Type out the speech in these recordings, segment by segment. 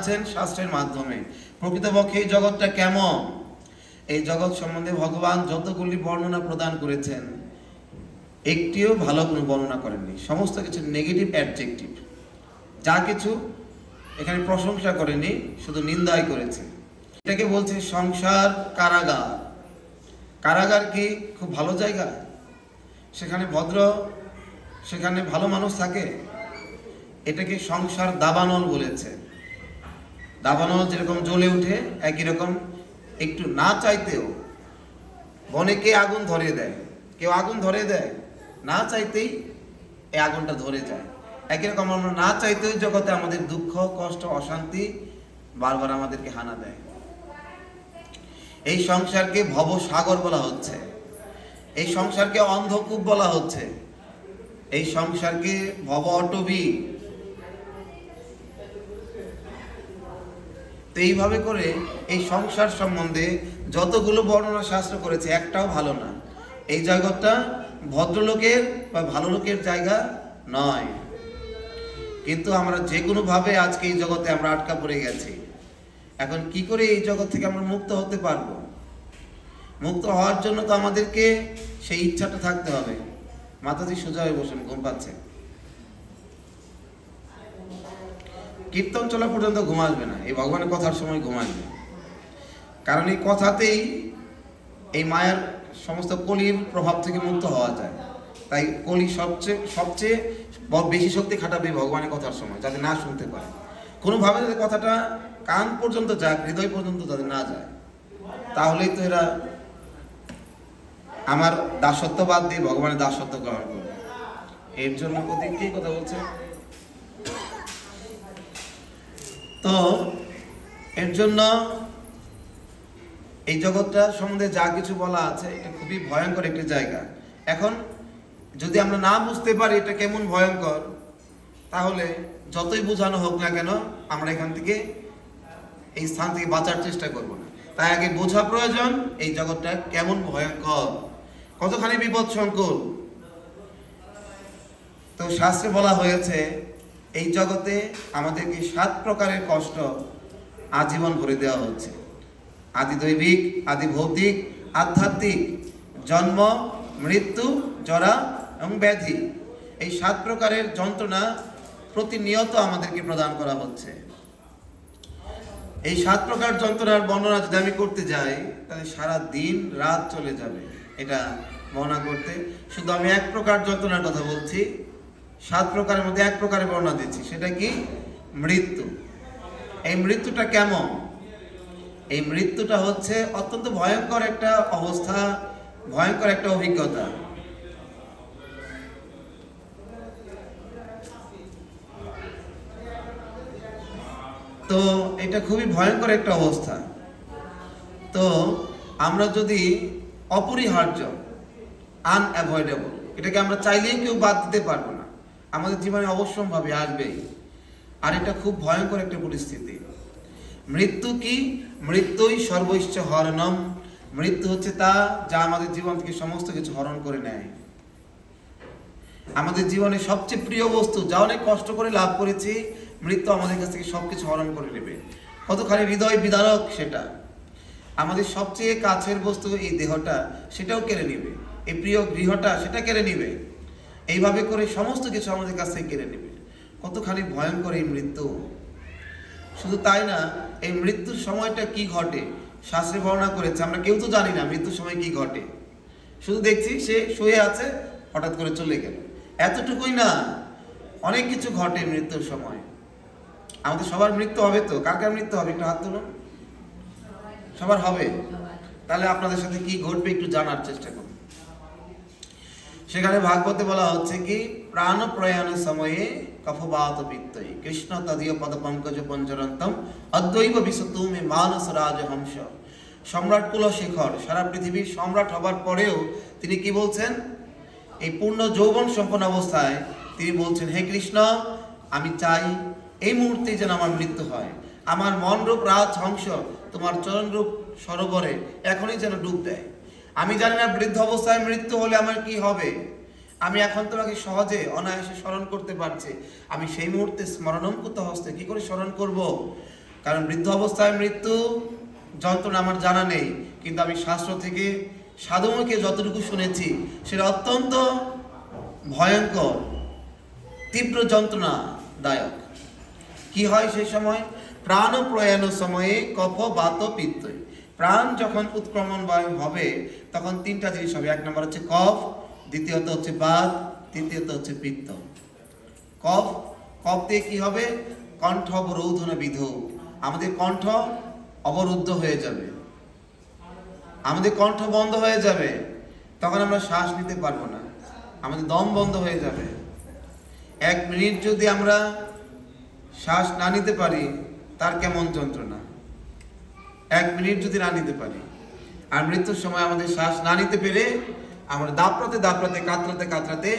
আছেন শাস্ত্রের মাধ্যমে। প্রকৃতপক্ষে এই জগৎটা কেমন, এই জগৎ সম্বন্ধে ভগবান যতগুলি বর্ণনা প্রদান করেছেন একটিও ভালো কোনো বর্ণনা করেননি, সমস্ত কিছু নেগেটিভ অ্যাডজেক্টিভ। যা কিছু এখানে প্রশংসা করেনি, শুধু নিন্দাই করেছে। এটাকে বলছে সংসার কারাগার। কারাগার কি খুব ভালো জায়গা? সেখানে সেখানে ভালো মানুষ থাকে? এটাকে সংসার দাবানল বলেছে। দাবানল যেরকম জ্বলে উঠে, একই রকম একটু না চাইতেও বনে কে আগুন ধরিয়ে দেয়, কেউ আগুন ধরিয়ে দেয়, না চাইতেই এই আগুনটা ধরে যায়। একই রকম আমরা না চাইতেই জগতে আমাদের দুঃখ কষ্ট অশান্তি বারবার আমাদেরকে হানা দেয়। এই সংসারকে ভবসাগর বলা হচ্ছে, এই সংসারকে অন্ধকূপ বলা হচ্ছে, এই সংসারকে ভব অটবী। তো এইভাবে করে এই সংসার সম্বন্ধে যতগুলো বর্ণনা শাস্ত্র করেছে একটাও ভালো না। এই জগৎটা ভদ্রলোকের বা ভালো লোকের জায়গা নয়। কিন্তু আমরা যে কোনোভাবে আজকে এই জগতে আমরা আটকা পড়ে গেছি। এখন কি করে এই জগৎ থেকে আমরা মুক্ত হতে পারবো? মুক্ত হওয়ার জন্য তো আমাদেরকে সেই ইচ্ছাটা থাকতে হবে। মাতাজি সোজা হয়ে বসেন, ঘুম পাচ্ছে। কীর্তন চলা পর্যন্ত ঘুম আসবে না, এই ভগবানের কথার সময় ঘুম আসবে। কারণ এই কথাতেই এই মায়ার সমস্ত কলির প্রভাব থেকে মুক্ত হওয়া যায়। তাই কলি সবচেয়ে বেশি শক্তি খাটাবে ভগবানের কথার সময়, যাতে না শুনতে পারে। কোনোভাবে যদি কথাটা কান পর্যন্ত যায়, হৃদয় পর্যন্ত যাতে না যায়, তাহলেই তো এরা আমার দাসত্ব বাদ দিয়ে ভগবানের দাসত্ব গ্রহণ করবে। এর জন্য কি কথা বলছে? তো এর জন্য এই জগৎটা সম্বন্ধে যা কিছু বলা আছে এটা খুবই ভয়ঙ্কর একটি জায়গা। এখন যদি আমরা না বুঝতে পারি এটা কেমন ভয়ঙ্কর, তাহলে যতই বোঝানো হোক না কেন আমরা এখান থেকে এই স্থান থেকে বাঁচার চেষ্টা করব না। তাই আগে বোঝা প্রয়োজন এই জগৎটা কেমন ভয়ঙ্কর, কতখানি বিপদসংকুল। তো শাস্ত্রে বলা হয়েছে এই জগতে আমাদেরকে 7 প্রকারের কষ্ট আজীবন ভরে দেওয়া হচ্ছে। আদি দৈবিক, আদি ভৌতিক, আধ্যাত্মিক, জন্ম, মৃত্যু, জরা এবং ব্যাধি। এই 7 প্রকারের যন্ত্রণা প্রতিনিয়ত আমাদেরকে প্রদান করা হচ্ছে। এই 7 প্রকার যন্ত্রণার বর্ণনা যদি আমি করতে যাই তাহলে সারা দিন রাত চলে যাবে এটা বর্ণনা করতে। শুধু আমি 1 প্রকার যন্ত্রণার কথা বলছি, 7 প্রকারের মধ্যে 1 প্রকারের বর্ণনা দিচ্ছি, সেটা কি? মৃত্যু। এই মৃত্যুটা কেমন? এই মৃত্যুটা হচ্ছে অত্যন্ত ভয়ঙ্কর একটা অবস্থা, ভয়ঙ্কর একটা অভিজ্ঞতা। তো এটা খুবই ভয়ঙ্কর একটা অবস্থা। তো আমরা যদি অপরিহার্য, আনঅ্যাভয়েডেবল, এটাকে আমরা চাইলেই কেউ বাদ দিতে পারবো না, আমাদের জীবনে অবশ্যম্ভাবী আসবেই। আর এটা খুব ভয়ঙ্কর একটা পরিস্থিতি। মৃত্যু কি? মৃত্যুই সর্বৈশ্চ হরণম। মৃত্যু হচ্ছে তা যা আমাদের জীবন থেকে সমস্ত কিছু হরণ করে নেয়। আমাদের জীবনে সবচেয়ে প্রিয় বস্তু যা অনেক কষ্ট করে লাভ করেছি, মৃত্যু আমাদের কাছ থেকে সবকিছু হরণ করে নেবে। কতখানি হৃদয় বিদারক সেটা। আমাদের সবচেয়ে কাছের বস্তু এই দেহটা, সেটাও কেড়ে নেবে। এই প্রিয় গৃহটা, সেটা কেড়ে নেবে। এইভাবে করে সমস্ত কিছু আমাদের কাছ থেকে কেড়ে নেবে। কতখানি ভয়ঙ্কর এই মৃত্যু। শুধু তাই না, এই মৃত্যুর সময়টা কি ঘটে শাস্ত্রে বর্ণনা করেছে। আমরা কেউ তো জানি না মৃত্যুর সময় কি ঘটে, শুধু দেখছি সে শুয়ে আছে, হঠাৎ করে চলে গেল, এতটুকুই না, অনেক কিছু ঘটে মৃত্যুর সময়। আমাদের সবার মৃত্যু হবে তো? কার কার মৃত্যু হবে একটু হাত তুলুন। সবার হবে? তাহলে আপনাদের সাথে কি ঘটবে একটু জানার চেষ্টা করুন। সেখানে ভাগবতে বলা হচ্ছে কি, প্রাণ প্রয়াণের সময়ে কফবাত পিত্তই কৃষ্ণ তদীয় পদ পঙ্কজ পঞ্জরন্তম অদ্বৈব বিশতুমে মানস রাজহংস। সম্রাট কুলশেখর সারা পৃথিবীর সম্রাট হবার পরেও তিনি কি বলছেন? এই পূর্ণ যৌবন সম্পন্ন অবস্থায় তিনি বলছেন, হে কৃষ্ণ, আমি চাই এই মুহূর্তে যেন আমার মৃত্যু হয়। আমার মনরূপ রাজহংস তোমার চরণরূপ সরোবরে এখনই যেন ডুব দেয়। আমি জানি না বৃদ্ধ অবস্থায় মৃত্যু হলে আমার কি হবে। আমি এখন তোমাকে সহজে অনায়াসে স্মরণ করতে পারছি। আমি সেই মুহূর্তে স্মরণম কুত হস্তে কি করে স্মরণ করব? কারণ বৃদ্ধ অবস্থায় মৃত্যু যন্ত্রণা আমার জানা নেই, কিন্তু আমি শাস্ত্র থেকে সাধুমুখে যতটুকু শুনেছি সেটা অত্যন্ত ভয়ঙ্কর, তীব্র যন্ত্রণাদায়ক। কি হয় সেই সময়? প্রাণ প্রয়াণ সময়ে কফ বাত পিত্ত। প্রাণ যখন উৎক্রমণ হবে তখন তিনটা জিনিস হবে। এক নম্বর হচ্ছে কফ, দ্বিতীয়ত হচ্ছে বাত, তৃতীয়ত হচ্ছে পিত্ত। কফ, কফ দিয়ে কি হবে? কণ্ঠ অবরোধন বিধ, আমাদের কণ্ঠ অবরুদ্ধ হয়ে যাবে, আমাদের কণ্ঠ বন্ধ হয়ে যাবে, তখন আমরা শ্বাস নিতে পারবো না, আমাদের দম বন্ধ হয়ে যাবে। 1 মিনিট যদি আমরা শ্বাস না নিতে পারি তার কেমন যন্ত্রণা। 1 মিনিট যদি না নিতে পারি, আর মৃত্যুর সময় আমাদের শ্বাস না নিতে পেরে আমরা দাপড়াতে দাপড়াতে কাতরাতে কাতরাতে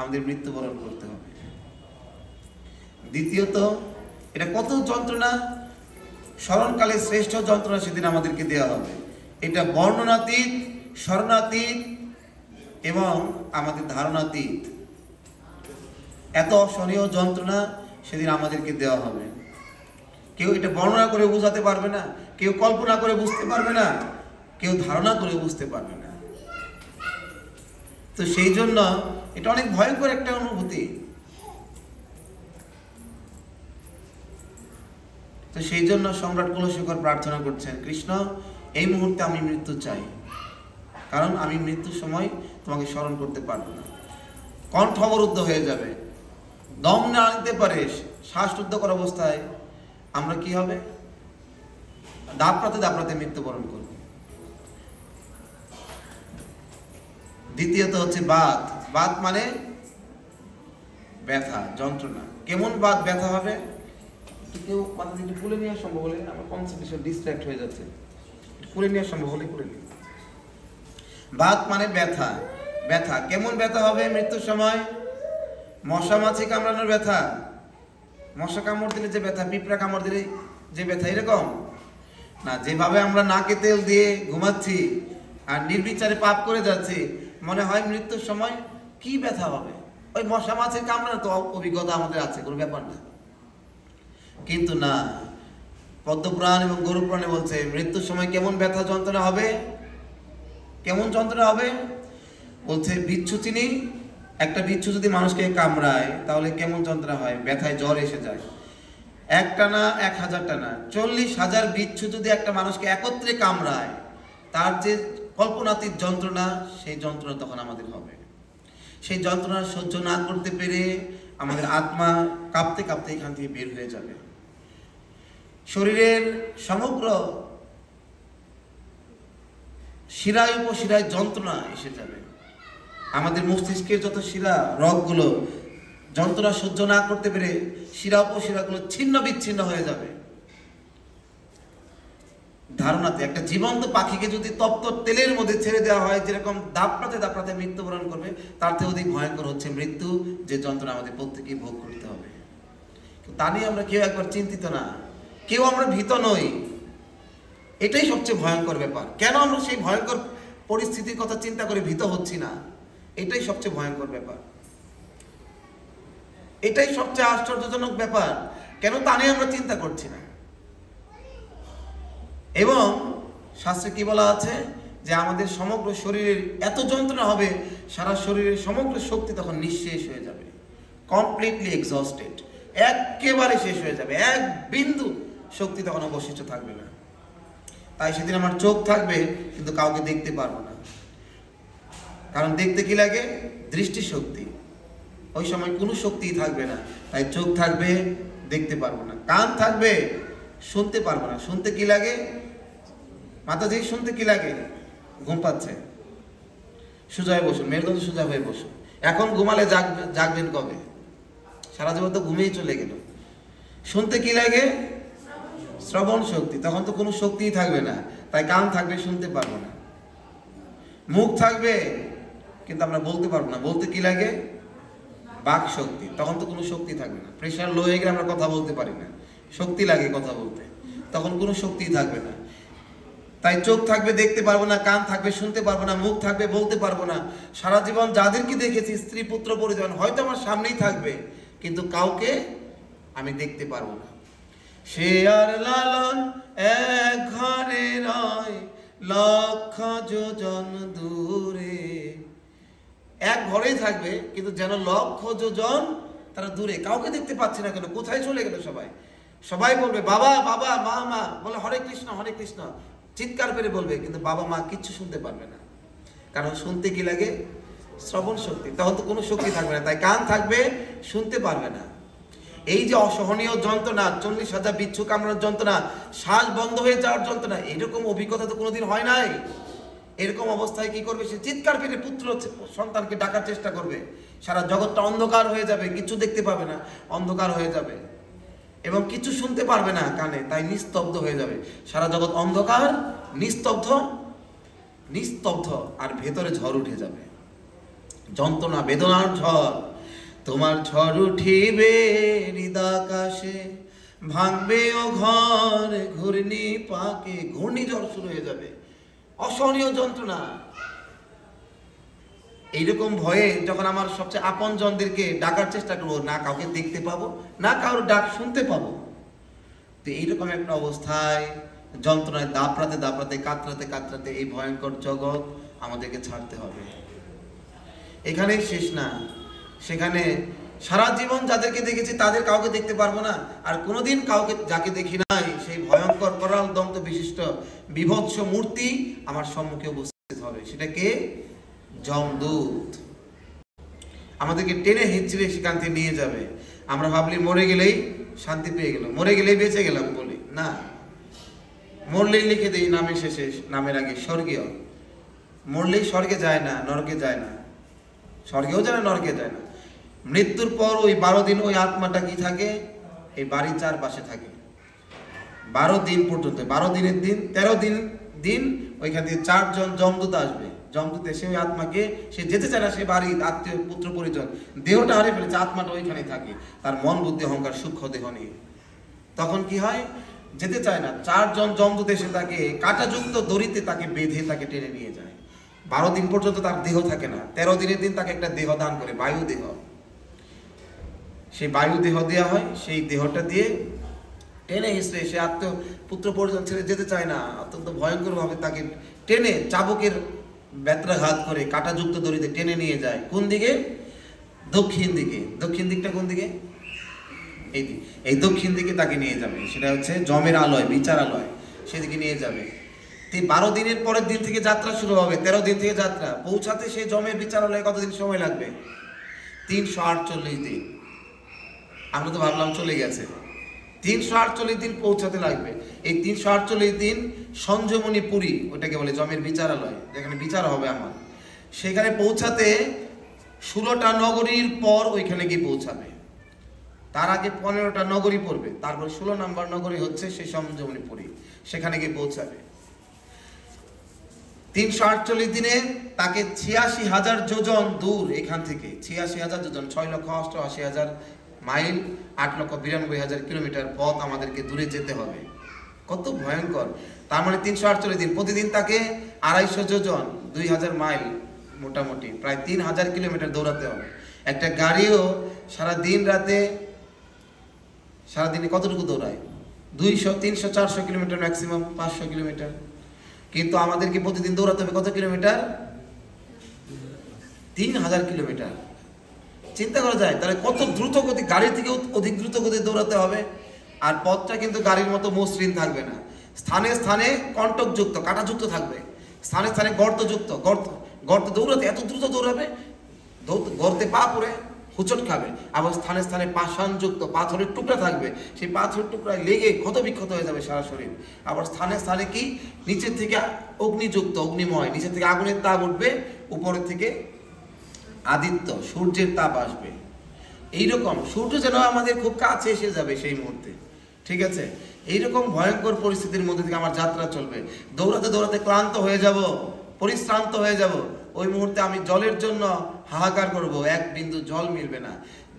আমাদের মৃত্যুবরণ করতে হবে। দ্বিতীয়ত, এটা কত যন্ত্রণা, স্মরণকালে শ্রেষ্ঠ যন্ত্রণা সেদিন আমাদেরকে দেওয়া হবে। এটা বর্ণনাতীত, স্মরণাতীত এবং আমাদের ধারণাতীত। এত অসহনীয় যন্ত্রণা সেদিন আমাদেরকে দেওয়া হবে। কেউ এটা বর্ণনা করে বোঝাতে পারবে না, কেউ কল্পনা করে বুঝতে পারবে না, কেউ ধারণা করে বুঝতে পারবে না। তো সেই জন্য এটা অনেক ভয়ঙ্কর একটা অনুভূতি। তো সেই জন্য সম্রাট কুলশেখর প্রার্থনা করছেন, কৃষ্ণ এই মুহূর্তে আমি মৃত্যু চাই, কারণ আমি মৃত্যুর সময় তোমাকে স্মরণ করতে পারবো না। কণ্ঠ অবরুদ্ধ হয়ে যাবে, দম না নিতে পারে, শ্বাসরুদ্ধকর অবস্থায় আমরা কি হবে? দাপড়াতে দাপড়াতে মৃত্যুবরণ করব। দ্বিতীয়ত হচ্ছে বাত। বাত মানে ব্যথা, যন্ত্রণা। কেমন বাত, ব্যথা হবে? কেউ মাথা থেকে খুলে নেওয়া সম্ভব হলে, আমার কনসেন্ট্রেশন ডিস্ট্র্যাক্ট হয়ে যাচ্ছে, খুলে নেওয়া সম্ভব হলে খুলে নিই। বাত মানে ব্যথা। ব্যথা কেমন ব্যথা হবে মৃত্যুর সময়? মশা মাছি কামড়ানোর ব্যথা, মশা কামড় দিলে যে ব্যথা, পিঁপড়া কামড় দিলে যে ব্যথা, এরকম না। যেভাবে আমরা নাকে তেল দিয়ে ঘুমাচ্ছি আর নির্বিচারে পাপ করে যাচ্ছি, মনে হয় মৃত্যুর সময় কি ব্যথা হবে। ওই মশা মাছির কামড়ানোর তো অভিজ্ঞতা আমাদের আছে, কোনো ব্যাপার না। কিন্তু না, পদ্মপুরাণ এবং গরুপুরাণে বলছে মৃত্যুর সময় কেমন ব্যথা যন্ত্রণা হবে। কেমন যন্ত্রণা হবে বলছে, বিচ্ছু চিনি, একটা বিচ্ছু যদি মানুষকে কামড়ায় তাহলে কেমন যন্ত্রণা হয়? ব্যথায় জ্বর এসে যায়। 1টা না 1000টা না, 40,000 বিচ্ছু যদি একটা মানুষকে একত্রে কামড়ায়, তার যে কল্পনাতীত যন্ত্রণা, সেই যন্ত্রণা তখন আমাদের হবে। সেই যন্ত্রণা সহ্য না করতে পেরে আমাদের আত্মা কাঁপতে কাঁপতে এখান থেকে বের হয়ে যাবে। শরীরের সমগ্র শিরায় উপশিরায় যন্ত্রণা এসে যাবে। আমাদের মস্তিষ্কের যত শিরা রগগুলো যন্ত্রণা সহ্য না করতে পেরে শিরা উপশিরাগুলো ছিন্ন বিচ্ছিন্ন হয়ে যাবে। ধারণাতে একটা জীবন্ত পাখিকে যদি তপ্ত তেলের মধ্যে ছেড়ে দেওয়া হয়, যেরকম দাপড়াতে দাপড়াতে মৃত্যুবরণ করবে, তার থেকে অধিক ভয়ঙ্কর হচ্ছে মৃত্যু, যে যন্ত্রণা আমাদের প্রত্যেকেই ভোগ করতে হবে। তা নিয়ে আমরা কেউ একবার চিন্তিত না, কেউ আমরা ভীত নই। এটাই সবচেয়ে ভয়ঙ্কর ব্যাপার। কেন আমরা সেই ভয়ঙ্কর পরিস্থিতির কথা চিন্তা করে ভীত হচ্ছি না? এটাই সবচেয়ে ভয়ঙ্কর ব্যাপার, এটাই সবচেয়ে আশ্চর্যজনক ব্যাপার। কেন তা নিয়ে আমরা চিন্তা করছি না? এবং শাস্ত্রে কি বলা আছে যে আমাদের সমগ্র শরীরের এত যন্ত্রণা হবে, সারা শরীরের সমগ্র শক্তি তখন নিঃশেষ হয়ে যাবে, কমপ্লিটলি এক্সস্টেড, একেবারে শেষ হয়ে যাবে, এক বিন্দু শক্তি তখন অবশিষ্ট থাকবে না। তাই সেদিন আমার চোখ থাকবে কিন্তু কাউকে দেখতে পারবো না, কারণ দেখতে কি লাগে? দৃষ্টিশক্তি। ওই সময় কোনো শক্তিই থাকবে না, তাই চোখ থাকবে, দেখতে পারবো না। কান থাকবে, শুনতে পারবো না। শুনতে কি লাগে? মাতাজি, শুনতে কি লাগে? ঘুম পাচ্ছে, সোজা হয়ে বসুন, মেরুদণ্ড সোজা হয়ে বসুন। এখন ঘুমালে জাগবেন কবে? সারা জীবন তো ঘুমিয়েই চলে গেল। শুনতে কি লাগে? শ্রবণ শক্তি। তখন তো কোনো শক্তিই থাকবে না, তাই কান থাকবে, শুনতে পারবো না। মুখ থাকবে কিন্তু আমরা বলতে পারবো না। বলতে কি লাগে? বাক শক্তি। তখন তো কোনো শক্তি থাকবে না। প্রেশার লো হয়ে গেলে আমরা কথা বলতে পারি না, শক্তি লাগে কথা বলতে, তখন কোনো শক্তিই থাকবে না। তাই চোখ থাকবে, দেখতে পারবো না, কান থাকবে, শুনতে পারবো না, মুখ থাকবে, বলতে পারবো না। সারা জীবন যাদেরকে দেখেছি, স্ত্রী পুত্র পরিজন, হয়তো আমার সামনেই থাকবে কিন্তু কাউকে আমি দেখতে পারবো না। সে আর লালন এক ঘরে রয় লক্ষ যোজন দূরে। এক ঘরেই থাকবে কিন্তু যেন লক্ষ যোজন তারা দূরে, কাউকে দেখতে পাচ্ছে না কেন, কোথায় চলে গেল সবাই। সবাই বলবে বাবা বাবা, মা মা, বলে হরে কৃষ্ণ হরে কৃষ্ণ, চিৎকার করে বলবে, কিন্তু বাবা মা কিচ্ছু শুনতে পারবে না। কারণ শুনতে কি লাগে? শ্রবণ শক্তি। তখন তো কোনো শক্তি থাকবে না, তাই কান থাকবে, শুনতে পারবে না। এই যে অসহনীয় যন্ত্রণা, 40,000 বিচ্ছু কামড়ানোর যন্ত্রণা, শ্বাস বন্ধ হয়ে যাওয়ার যন্ত্রণা, এরকম অভিজ্ঞতা তো কোনোদিন হয় নাই। এরকম অবস্থায় কি করবে? সে চিৎকার করে পুত্র সন্তানকে ডাকার চেষ্টা করবে। সারা জগৎটা অন্ধকার হয়ে যাবে, কিছু দেখতে পাবে না, অন্ধকার হয়ে যাবে এবং কিছু শুনতে পারবে না কানে, তাই নিস্তব্ধ হয়ে যাবে। সারা জগৎ অন্ধকার, নিস্তব্ধ নিস্তব্ধ, আর ভেতরে ঝড় উঠে যাবে, যন্ত্রণা বেদনার ঝড়। তোমার ঝড় উঠিবে হৃদাকাশে, ভাঙবে ও ঘর ঘূর্ণি পাকে, ঘূর্ণিঝড় শুরু হয়ে যাবে, অসহনীয় যন্ত্রণা। এইরকম ভয়ে যখন আমার সবচেয়ে আপন জনদেরকে ডাকার চেষ্টা করবো, না কাউকে দেখতে পাবো, না কারোর ডাক শুনতে পাবো, তো এইরকম একটা অবস্থায় যন্ত্রণায় দাপড়াতে দাপড়াতে, কাতরাতে কাতরাতে এই ভয়ঙ্কর জগৎ আমাদেরকে ছাড়তে হবে। এখানেই শেষ না, সেখানে সারা জীবন যাদেরকে দেখেছি তাদের কাউকে দেখতে পারবো না, আর কোনোদিন কাউকে যাকে দেখি নাই সেই ভয়ঙ্কর করাল দন্ত বিশিষ্ট বিভৎস মূর্তি আমার সম্মুখে উপস্থিত হবে। সেটা কে? যমদূত। আমাদেরকে টেনে হিঁচড়ে সেখান থেকে নিয়ে যাবে। আমরা ভাবলি মরে গেলেই শান্তি পেয়ে গেলাম, মরে গেলেই বেঁচে গেলাম, বলি না, মরলেই লিখে দিই নামের শেষে, নামের আগে স্বর্গীয়। মরলেই স্বর্গে যায় না, নরকে যায় না, স্বর্গেও যায় না, নরকে যায় না। মৃত্যুর পর ওই 12 দিন ওই আত্মাটা কি থাকে? এই বাড়ির চারপাশে থাকে 12 দিন পর্যন্ত। 12 দিনের দিন 13 দিন ওইখান থেকে 4 জন যমদূত আসবে। যমদূত এসে ওই আত্মাকে, সে যেতে চায় না, সে বাড়ি আত্মীয় পুত্র পরিজন, দেহটা হারিয়ে ফেলেছে, আত্মাটা ওইখানেই থাকে, তার মন বুদ্ধি অহংকার সূক্ষ্ম দেহ নিয়ে। তখন কি হয়? যেতে চায় না, 4 জন যমদূত এসে তাকে কাঁটাযুক্ত দড়িতে তাকে বেঁধে তাকে টেনে নিয়ে যায়। 12 দিন পর্যন্ত তার দেহ থাকে না। 13 দিনের দিন তাকে একটা দেহ দান করে, বায়ু দেহ। সেই বায়ু দেহ দেওয়া হয়, সেই দেহটা দিয়ে টেনে হিসড়ে, সে পুত্র পরিজন ছেড়ে যেতে চায় না, অত্যন্ত ভয়ঙ্কর ভাবে তাকে টেনে চাবুকের ব্যত্রাঘাত করে কাঁটাযুক্ত দড়িতে টেনে নিয়ে যায়। কোন দিকে? দক্ষিণ দিকে। দক্ষিণ দিকটা কোন দিকে? এই দক্ষিণ দিকে তাকে নিয়ে যাবে। সেটা হচ্ছে যমের আলয়, বিচারালয়, সেদিকে নিয়ে যাবে। 12 দিনের পরের দিন থেকে যাত্রা শুরু হবে, 13 দিন থেকে যাত্রা। পৌঁছাতে সেই যমের বিচারালয়ে কতদিন সময় লাগবে? 348 দিন। আমরা তো ভাবলাম চলে গেছে, 348 দিন পৌঁছাতে লাগবে। এই 348 দিন সঞ্জমনি পুরী, ওটাকে বলে যমের বিচারালয়, যেখানে বিচার হবে আমার, সেখানে পৌঁছাতে 16টা নগরীর পর ওইখানে গিয়ে পৌঁছাবে। তার আগে 15টা নগরী পড়বে, তারপর 16 নম্বর নগরী হচ্ছে সেই সঞ্জমনি পুরী, সেখানে গিয়ে পৌঁছাবে। 348 দিনে তাকে 86,000 যোজন দূর এখান থেকে, 86,000 যোজন, 6,88,000 মাইল, 8,92,000 কিলোমিটার পথ আমাদেরকে দূরে যেতে হবে। কত ভয়ঙ্কর! তার মানে 348 দিন, প্রতিদিন তাকে 250 যোজন, 2,000 মাইল, মোটামুটি প্রায় 3,000 কিলোমিটার দৌড়াতে হবে। একটা গাড়িও সারা দিন রাতে, সারাদিনে কতটুকু দৌড়ায়? 200, 300, 400 কিলোমিটার, ম্যাক্সিমাম 500 কিলোমিটার। কিন্তু আমাদেরকে প্রতিদিন দৌড়াতে হবে কত কিলোমিটার? 3,000 কিলোমিটার। চিন্তা করা যায় তাহলে কত দ্রুত গতি, গাড়ি থেকে অধিক দ্রুত গতি দৌড়াতে হবে। আর পথটা কিন্তু গাড়ির মতো মসৃণ থাকবে না, স্থানে স্থানে কণ্টকযুক্ত, কাঁটাযুক্ত থাকবে, স্থানে স্থানে গর্তযুক্ত। গর্ত দৌড়াতে এত দ্রুত দৌড়াবে, গর্তে পা পড়ে হুচট খাবে। আবার স্থানে স্থানে পাষাণযুক্ত, পাথরের টুকরা থাকবে, সেই পাথরের টুকরায় লেগে ক্ষত বিক্ষত হয়ে যাবে সারা শরীর। আবার স্থানে স্থানে কি নিচের থেকে অগ্নিযুক্ত, অগ্নিময়, নিচের থেকে আগুনের তাপ উঠবে, উপরের থেকে আদিত্য সূর্যের তাপ আসবে। এইরকম সূর্য যেন আমাদের খুব কাছে এসে যাবে সেই মুহূর্তে, ঠিক আছে? এইরকম ভয়ঙ্কর পরিস্থিতির মধ্যে থেকে আমার যাত্রা চলবে। দৌড়াতে দৌড়াতে ক্লান্ত হয়ে যাব, পরিশ্রান্ত হয়ে যাব। ওই মুহূর্তে আমি জলের জন্য হাহাকার করব, এক বিন্দু জল মিলবে না।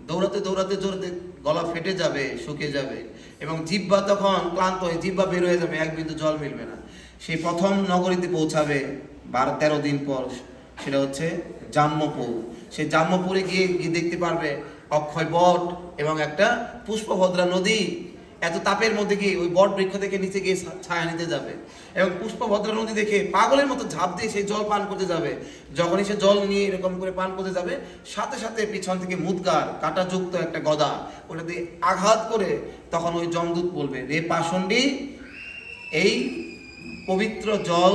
দৌড়াতে দৌড়াতে দৌড়াতে গলা ফেটে যাবে, শুকিয়ে যাবে, এবং জিহ্বা তখন ক্লান্ত হয়ে জিহ্বা বের হয়ে যাবে, এক বিন্দু জল মিলবে না। সেই প্রথম নগরীতে পৌঁছাবে 12-13 দিন পর, সেটা হচ্ছে জাম্মপুর। সেই জাম্মপুরে গিয়ে দেখতে পারবে অক্ষয় বট এবং একটা পুষ্পভদ্রা নদী, এত তাপের মধ্যে গিয়ে ওই বট বৃক্ষ থেকে নিচে গিয়ে ছায়া নিতে যাবে, এবং পুষ্পভদ্রা নদী দেখে পাগলের মতো ঝাঁপ দিয়ে সেই জল পান করতে যাবে। যখনই সে জল নিয়ে এরকম করে পান করতে যাবে, সাথে সাথে পিছন থেকে মুদগার কাঁটাযুক্ত একটা গদা ওটা দিয়ে আঘাত করে তখন ওই যমদূত বলবে, রে পাষণ্ডী, এই পবিত্র জল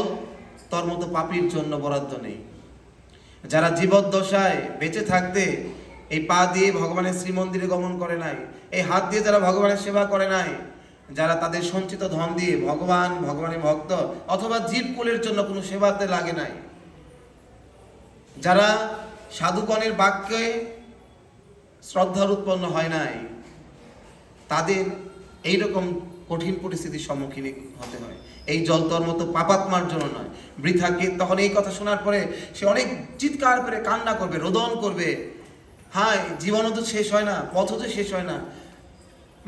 তোর মতো পাপীর জন্য বরাদ্দ নেই। যারা জীবদ্দশায় বেঁচে থাকতে এই পা দিয়ে ভগবানের শ্রীমন্দিরে গমন করে নাই, এই হাত দিয়ে যারা ভগবানের সেবা করে নাই, যারা তাদের সঞ্চিত ধন দিয়ে ভগবানের ভক্ত অথবা জীবকুলের জন্য কোনো সেবাতে লাগে নাই, যারা সাধুগণের বাক্যে শ্রদ্ধার উৎপন্ন হয় নাই, তাদের এইরকম কঠিন পরিস্থিতির সম্মুখীন হতে হয়। এই জল তোর মতো পাপাত্মার জন্য নয়। বৃথাকে তখন এই কথা শোনার পরে সে অনেক চিৎকার করে কান্না করবে, রোদন করবে, হায় জীবনও তো শেষ হয় না, পথও তো শেষ হয় না,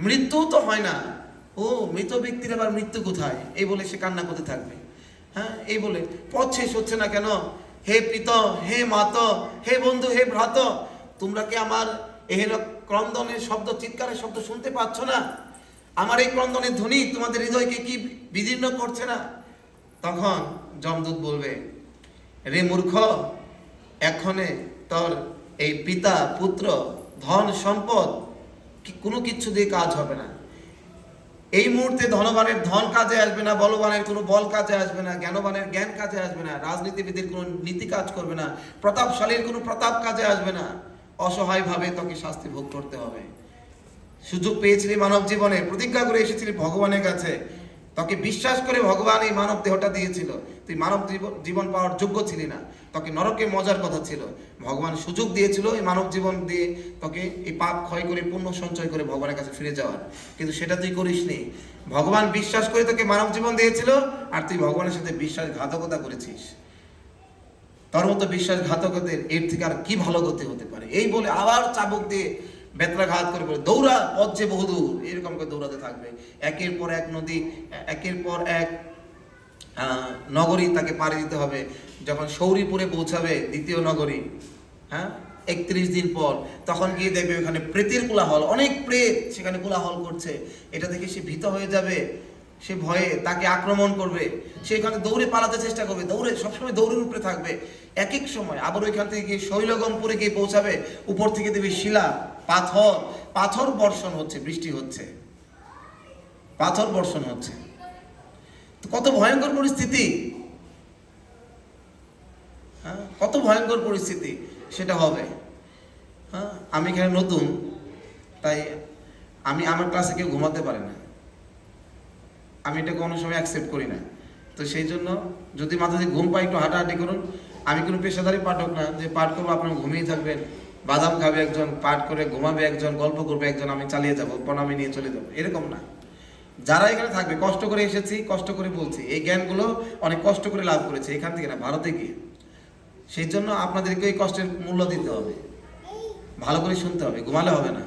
মৃত্যুও তো হয় না, ও মৃত ব্যক্তির আবার মৃত্যু কোথায়, এই বলে সে কান্না করতে থাকবে। হ্যাঁ, এই বলে পথ শেষ হচ্ছে না কেন, হে পিত, হে মাত, হে বন্ধু, হে ভ্রাত, তোমরা কি আমার এহেন ক্রন্দনের শব্দ, চিৎকারের শব্দ শুনতে পাচ্ছ না? আমার এই ক্রন্দনের ধ্বনি তোমাদের হৃদয়কে কি বিদীর্ণ করছে না? তখন যমদূত বলবে, রে মূর্খ, এক্ষণে তোর এই পিতা পুত্র ধন সম্পদ কোনো কিছু দিয়ে কাজ হবে না। এই মুহূর্তে ধনবানের ধন কাজে আসবে না, বলবানের কোনো বল কাজে আসবে না, জ্ঞানবানের জ্ঞান কাজে আসবে না, রাজনীতিবিদের কোনো নীতি কাজ করবে না, প্রতাপশালীর কোনো প্রতাপ কাজে আসবে না। অসহায়ভাবে তোকে শাস্তি ভোগ করতে হবে। সুযোগ পেয়েছিলি মানব জীবনে, প্রতিজ্ঞা করে এসেছিলি ভগবানের কাছে, তোকে বিশ্বাস করে ভগবান এই মানব দেহটা দিয়েছিল, তুই মানব জীবন পাওয়ার যোগ্য ছিলি না, তোকে নরকে মজার কথা ছিল। ভগবান সুযোগ দিয়েছিল এই মানব জীবন দিয়ে তোকে এই পাপ ক্ষয় করে পুণ্য সঞ্চয় করে ভগবানের কাছে ফিরে যাওয়ার, কিন্তু সেটা তুই করিসনি। ভগবান বিশ্বাস করে তোকে মানব জীবন দিয়েছিল, আর তুই ভগবানের সাথে বিশ্বাসঘাতকতা করেছিস। তোর মতো বিশ্বাসঘাতকদের এর থেকে আর কি ভালো গতি হতে পারে? এই বলে আবার চাবুক দিয়ে বেত্রাঘাত করে বলে, দৌড়া, পথ যে বহুদূর, এরকম করে দৌড়াতে থাকবে। একের পর এক নদী, একের পর এক নগরী তাকে পাড়ি দিতে হবে। যখন সৌরিপুরে পৌঁছাবে, দ্বিতীয় নগরী, হ্যাঁ, 31 দিন পর, তখন গিয়ে দেখবে ওখানে প্রেতের কোলাহল, অনেক প্রেত সেখানে কোলাহল করছে। এটা দেখে সে ভীত হয়ে যাবে, সে ভয়ে তাকে আক্রমণ করবে, সে এখানে দৌড়ে পালাতে চেষ্টা করবে, দৌড়ে সবসময় দৌড়ের উপরে থাকবে। এক এক সময় আবার ওইখান থেকে গিয়ে শৈলগমপুরে গিয়ে পৌঁছাবে, উপর থেকে দেবে শিলা, পাথর বর্ষণ হচ্ছে, বৃষ্টি হচ্ছে, পাথর বর্ষণ হচ্ছে। কত ভয়ঙ্কর পরিস্থিতি, হ্যাঁ, কত ভয়ঙ্কর পরিস্থিতি সেটা হবে। হ্যাঁ, আমি এখানে নতুন, তাই আমার ক্লাসে কেউ ঘুমাতে পারে না, আমি এটা কোনো সময় অ্যাকসেপ্ট করি না। তো সেই জন্য যদি মাথা দিয়ে ঘুম পাই, একটু হাঁটাহাঁটি করুন। আমি কোনো পেশাদারি পাঠক না যে পাঠ করবো আপনারা ঘুমিয়ে থাকবেন, বাদাম খাবে একজন, পাঠ করে ঘুমাবে একজন, গল্প করবে একজন, আমি চালিয়ে যাবো, প্রণামী নিয়ে চলে যাবো, এরকম না। যারা এখানে থাকবে, কষ্ট করে এসেছি, কষ্ট করে বলছি, এই জ্ঞানগুলো অনেক কষ্ট করে লাভ করেছে, এখান থেকে না, ভারতে গিয়ে। সেই জন্য আপনাদেরকে এই কষ্টের মূল্য দিতে হবে, ভালো করে শুনতে হবে, ঘুমালে হবে না।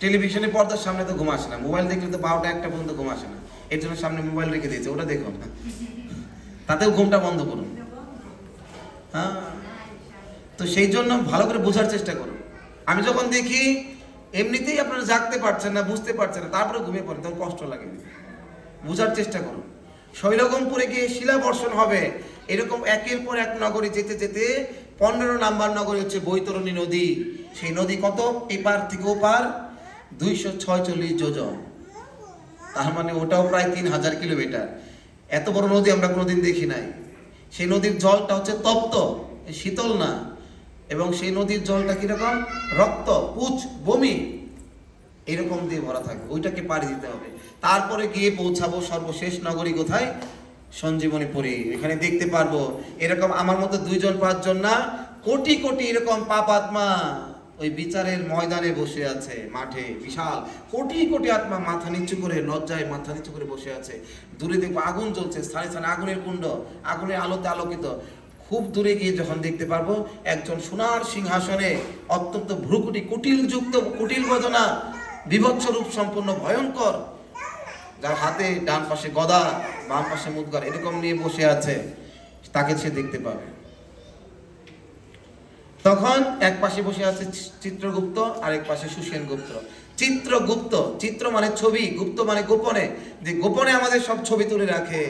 টেলিভিশনের পর্দার সামনে তো ঘুম আসে না, মোবাইল দেখলে তো 12টা 1টা পর্যন্ত ঘুম আসে না, এর জন্য সামনে মোবাইল রেখে দিয়েছে, ওটা দেখুন, তাতেও ঘুমটা বন্ধ করুন। হ্যাঁ, তো সেই জন্য ভালো করে বোঝার চেষ্টা করুন। আমি যখন দেখি এমনিতেই আপনারা জাগতে পারছেন না, বুঝতে পারছেন না, তারপরে ঘুমিয়ে পড়েন, তখন কষ্ট লাগে। বোঝার চেষ্টা করুন। শৈলগমপুরে গিয়ে শিলা বর্ষণ হবে, এরকম একের পর এক নগরী যেতে যেতে 15 নাম্বার নগরী হচ্ছে বৈতরণী নদী। সেই নদী কত, এপার থেকে ওপার 246 যোজন, তার মানে ওটাও প্রায় 3000 কিলোমিটার। এত বড় নদী আমরা কোনোদিন দেখি নাই। সেই নদীর জলটা হচ্ছে তপ্ত, শীতল না, এবং সেই নদীর জলটা কিরকম, রক্ত, পুঁজ, বমি, এরকম দিয়ে ভরা থাকবে। ওইটাকে পাড়ি দিতে হবে, তারপরে গিয়ে পৌঁছাবো সর্বশেষ নগরী কোথায়, সঞ্জীবনীপুরী। এখানে দেখতে পারবো এরকম আমার মতো 2জন 5জন না, কোটি কোটি এরকম পাপাত্মা ওই বিচারের ময়দানে বসে আছে, মাঠে বিশাল কোটি কোটি আত্মা মাথা নিচু করে, লজ্জায় মাথা নিচু করে বসে আছে। দূরে দেখবো আগুন জ্বলছে, স্থানে স্থানে আগুনের কুণ্ড, আগুনের আলোতে আলোকিত। খুব দূরে গিয়ে যখন দেখতে পারবো একজন সোনার সিংহাসনে, অত্যন্ত ভ্রুকুটি, কুটিলযুক্ত, কুটিল বদনা, বিভৎস রূপ সম্পন্ন, ভয়ঙ্কর, যার হাতে ডান পাশে গদা, বাম পাশে মুদগর, এরকম নিয়ে বসে আছে, তাকে সে দেখতে পাবে। তখন এক পাশে বসে আছে চিত্রগুপ্ত আর এক পাশে সুসেনগুপ্ত। চিত্রগুপ্ত, চিত্র মানে ছবি, গুপ্ত মানে গোপনে, যে গোপনে আমাদের সব ছবি তুলে রাখে,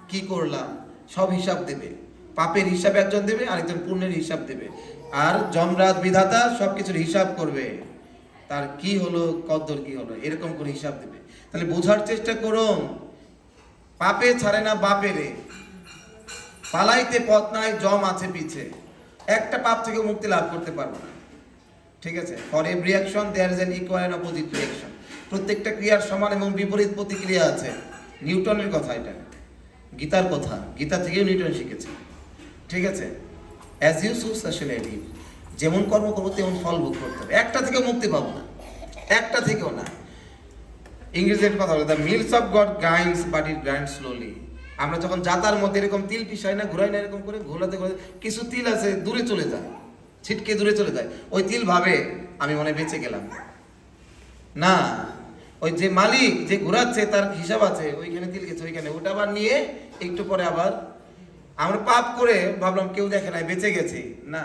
কি করলাম সব হিসাব দেবে। পাপের হিসাব একজন দেবে, আরেকজন পুণ্যের হিসাব দেবে। আর যমরাজ বিধাতা সবকিছুর হিসাব করবে, তার কি হলো কদ্দর কি হলো এরকম করে হিসাব দেবে। তাহলে বোঝার চেষ্টা করুন, পাপে ছাড়ে না বাপেরে, পালাইতে পথ নাই জম আছে পিছে। একটা পাপ থেকে মুক্তি লাভ করতে পারবো না, ঠিক আছে? For every action there is an equal and opposite reaction. প্রত্যেকটা ক্রিয়ার সমান এবং বিপরীত প্রতিক্রিয়া আছে। নিউটনের কথা, এটা গীতার কথা, গীতা থেকেও নিউটন শিখেছে, ঠিক আছে? As you sow socially live, যেমন কর্ম করবো তেমন ফল ভোগ করতে হবে। একটা থেকেও মুক্তি পাবো না, একটা থেকেও না। ইংরেজির কথা বলে, the mills of God grinds but it grind slowly. আমরা যখন জাতার মধ্যে এরকম তিল পিসাই না, ঘুরাই না, এরকম করে ঘোলাতে ঘোলাতে কিছু তিল আছে দূরে চলে যায়, ছিটকে দূরে চলে যায়। ওই তিল ভাবে আমি মনে বেঁচে গেলাম না, ওই যে মালিক যে ঘোরাচ্ছে তার হিসাব আছে, ওইখানে তিল গেছে ওইখানে, ওটা আবার নিয়ে একটু পরে আবার আমরা পাপ করে ভাবলাম কেউ দেখে নাই বেঁচে গেছি, না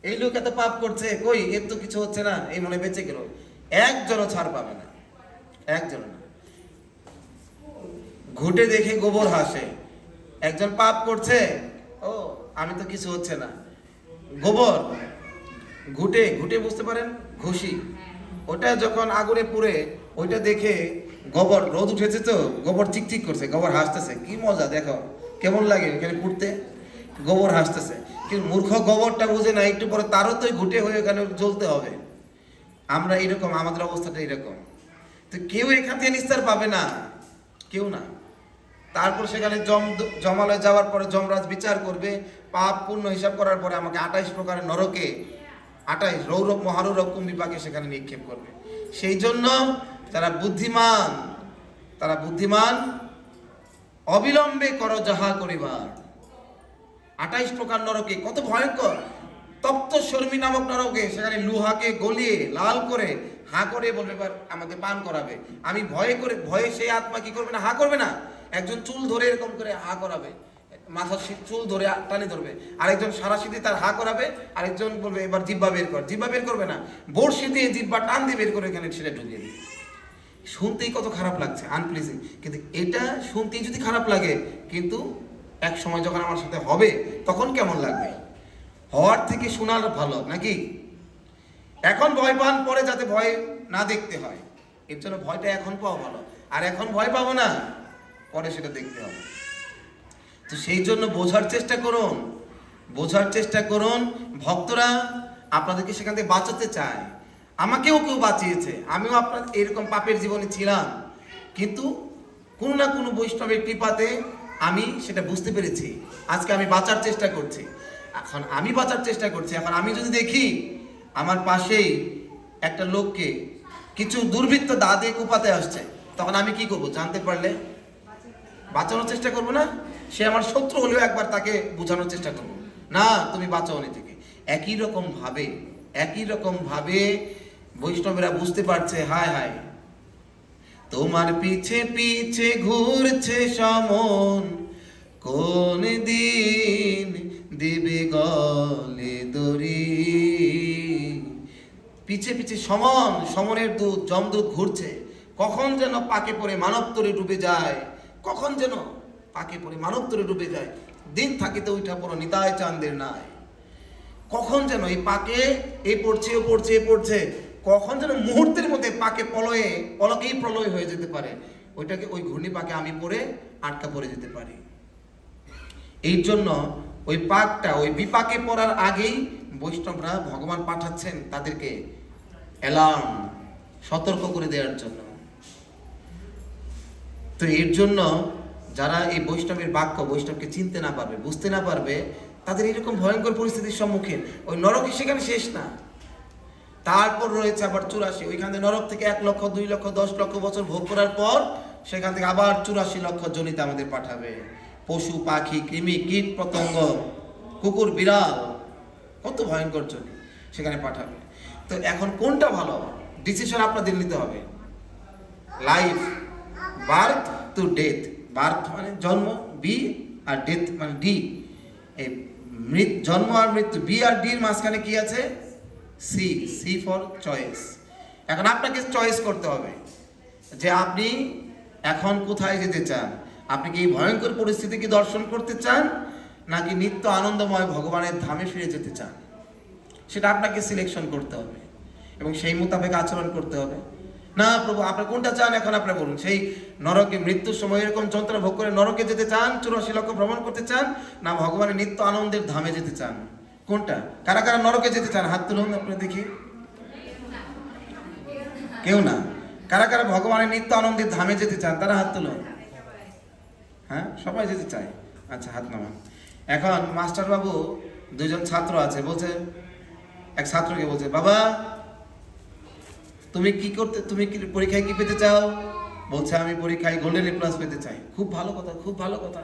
এই লোক এত পাপ করছে, কই এর তো কিছু হচ্ছে না, এই মনে বেঁচে গেল। একজনও ছাড় পাবে না, একজন না। ঘুটে দেখে গোবর হাসে, একজন পাপ করছে, ও আমি তো কিছু হচ্ছে না, গোবর ঘুটে ঘুটে বুঝতে পারেন, ঘুষি, ওটা যখন আগুনে পুড়ে ওইটা দেখে গোবর, রোদ উঠেছে তো গোবর চিকচিক করছে, গোবর হাসতেছে, কি মজা দেখো কেমন লাগে ওখানে পুড়তে, গোবর হাসতেছে। কিন্তু মূর্খ গোবরটা বুঝে না, একটু পরে তারও তো ঘুটে হয়ে ওখানে জ্বলতে হবে। আমরা এরকম, আমাদের অবস্থাটা এরকম। তো কেউ এখান থেকে নিস্তার পাবে না, কেউ না। তারপর সেখানে জমালয় যাওয়ার পরে যমরাজ বিচার করবে, পাপ পূর্ণ হিসাব করার পরে আমাকে 28 প্রকারের নরকে, 28 রৌরব মহারৌরব কুম্ভিপাকে সেখানে নিক্ষেপ করবে। সেই জন্য যারা বুদ্ধিমান, তারা বুদ্ধিমান অবিলম্বে করো যাহা করিবার। 28 প্রকার নরকে, কত ভয়ঙ্কর! তপ্ত শর্মী নামক নরকে, সেখানে লোহাকে গলিয়ে লাল করে হা করে বলবে এবার আমাকে পান করাবে। আমি ভয়ে করে, ভয়ে সেই আত্মা কি করবে না, হা করবে না, একজন চুল ধরে এরকম করে হা করাবে, মাথার চুল ধরে টানে ধরবে, আরেকজন সারাশিতে তার হা করাবে, আরেকজন বলবে এবার জিব্বা বের কর, জিব্বা বের করবে না, বড়শি দিয়ে জিব্বা টান দিয়ে বের করে এখানে সেটা ঢুকিয়ে দিবে। শুনতেই কত খারাপ লাগছে, আনপ্লিজিং, কিন্তু এটা শুনতেই যদি খারাপ লাগে, কিন্তু এক সময় যখন আমার সাথে হবে তখন কেমন লাগবে? হওয়ার থেকে শোনার ভালো নাকি? এখন ভয় পান, পরে যাতে ভয় না দেখতে হয়, এর জন্য ভয়টা এখন পাওয়া ভালো। আর এখন ভয় পাবো না, পরে সেটা দেখতে হবে। তো সেই জন্য বোঝার চেষ্টা করুন, বোঝার চেষ্টা করুন। ভক্তরা আপনাদেরকে সেখান থেকে বাঁচাতে চায়, আমাকেও কেউ বাঁচিয়েছে, আমিও আপনার এরকম পাপের জীবনে ছিলাম, কিন্তু কোনো না কোনো বৈষ্ণবের কৃপাতে আমি সেটা বুঝতে পেরেছি। আজকে আমি বাঁচার চেষ্টা করছি, এখন আমি বাঁচার চেষ্টা করছি। এখন আমি যদি দেখি আমার পাশেই একটা লোককে কিছু দুর্বৃত্ত দা দিয়ে কুপাতে আসছে, তখন আমি কি করব? জানতে পারলে বাঁচানোর চেষ্টা করব না? সে আমার শত্রু হলেও একবার তাকে বোঝানোর চেষ্টা করব, না তুমি বাঁচাও নি থেকে। একই রকম ভাবে বৈষ্ণবেরা বুঝতে পারছে, হায় হায় তোমার পিছে পিছে ঘুরছে সমন, কোন দিন দিবে গলে দড়ি। পিছে পিছে সমনের দূত যমদূত ঘুরছে, কখন যেন পাকে পড়ে মানব তরে ডুবে যায়, কখন যেন পাকে পড়ে মানব তরে ডুবে যায়। দিন থাকিতে উঠা পড়ো নিতাই চাঁদের নাই, কখন যেন এই পাকে এ পড়ছে ও পড়ছে এ পড়ছে, কখন যেন মুহূর্তের মধ্যে পাকে পলকেই প্রলয় হয়ে যেতে পারে, ওইটাকে ওই ঘূর্ণি পাকে আমি পড়ে আটকা পড়ে যেতে পারি। এই জন্য ওই পাকটা, ওই বিপাকে পড়ার আগেই বৈষ্ণবরা ভগবান পাঠাচ্ছেন তাদেরকে অ্যালার্ম, সতর্ক করে দেওয়ার জন্য। তো এর জন্য যারা এই বৈষ্ণবের বাক্য, বৈষ্ণবকে চিনতে না পারবে, বুঝতে না পারবে, তাদের এরকম ভয়ঙ্কর পরিস্থিতির সম্মুখীন। ওই নরকে সেখানে শেষ না, তারপর রয়েছে আবার 84, ওইখান থেকে নরক থেকে 1 লক্ষ 2 লক্ষ 10 লক্ষ বছর ভোগ করার পর সেখান থেকে আবার 84 লক্ষ জনিতে আমাদের পাঠাবে। পশু পাখি কৃমি কীট পতঙ্গ কুকুর বিড়াল, কত ভয়ঙ্কর জনি সেখানে পাঠাবে। তো এখন কোনটা ভালো, ডিসিশন আপনাদের নিতে হবে। Life, birth to death, birth মানে জন্ম, বি, আর ডেথ মানে ডি, এই জন্ম আর মৃত্যু, বি আর ডির মাঝখানে কি আছে? C, C for choice. এখন আপনাকে চয়েস করতে হবে যে আপনি এখন কোথায় যেতে চান। আপনি কি এই ভয়ঙ্কর পরিস্থিতিকে দর্শন করতে চান, নাকি নিত্য আনন্দময় ভগবানের ধামে ফিরে যেতে চান? সেটা আপনাকে সিলেকশন করতে হবে এবং সেই মোতাবেক আচরণ করতে হবে। না প্রভু, আপনি কোনটা চান এখন আপনি বলুন। সেই নরকে মৃত্যুর সময় এরকম যন্ত্রণা ভোগ করে নরকে যেতে চান, 84 লক্ষ ভ্রমণ করতে চান, না ভগবানের নিত্য আনন্দের ধামে যেতে চান? কোনটা? কারা কারা নরকে যেতে চান হাত তুলুন আপনি দেখি। কেউ না। কারা কারা ভগবানের নিত্য আনন্দের ধামে যেতে চান তারা হাত তুলুন। হ্যাঁ, সবাই যেতে চায়। আচ্ছা, হাত নামান। এখন মাস্টার বাবু দুইজন ছাত্র আছে, বলছে এক ছাত্রকে বলছে, বাবা তুমি কি করতে, তুমি কি পরীক্ষায় কি পেতে চাও? বলছে আমি পরীক্ষায় গোল্ডেন এ প্লাস পেতে চাই। খুব ভালো কথা, খুব ভালো কথা।